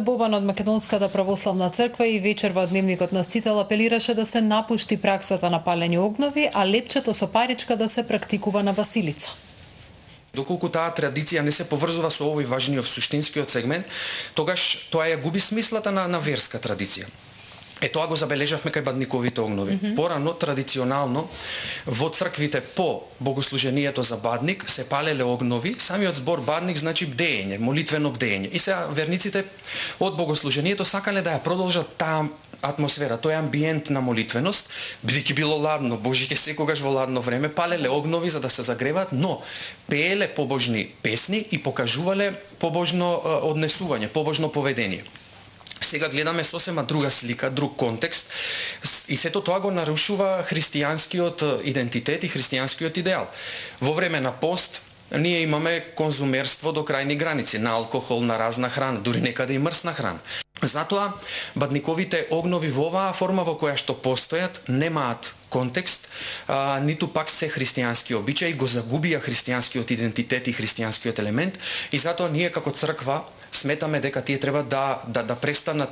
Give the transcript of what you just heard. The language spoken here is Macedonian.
Бобан од Македонската православна црква и вечер во дневникот на Сител апелираше да се напушти праксата на палење огнови, а лепчето со паричка да се практикува на Василица. Доколку таа традиција не се поврзува со овој важниот суштинскиот сегмент, тогаш тоа ја губи смислата на верска традиција. Тоа го забележавме кај бадниковите огнови. Порано, традиционално, во црквите по богослужението за бадник се палеле огнови, самиот збор бадник значи бдење, молитвено бдење. И сега верниците од богослужението сакале да ја продолжат таа атмосфера, тој амбиент на молитвеност, бидејќи било ладно, Божике секогаш во ладно време, палеле огнови за да се загреват, но пееле побожни песни и покажувале побожно однесување, побожно поведение. Сега гледаме сосема друга слика, друг контекст и сето тоа го нарушува христијанскиот идентитет и христијанскиот идеал. Во време на пост ние имаме конзумерство до крајни граници, на алкохол, на разна храна, дури некаде и мрсна храна. Затоа, бадниковите огнови во оваа форма во која што постојат немаат контекст, ниту пак се христијански обичаи, го загубија христијанскиот идентитет и христијанскиот елемент и затоа ние како црква сметаме дека тие треба да престанат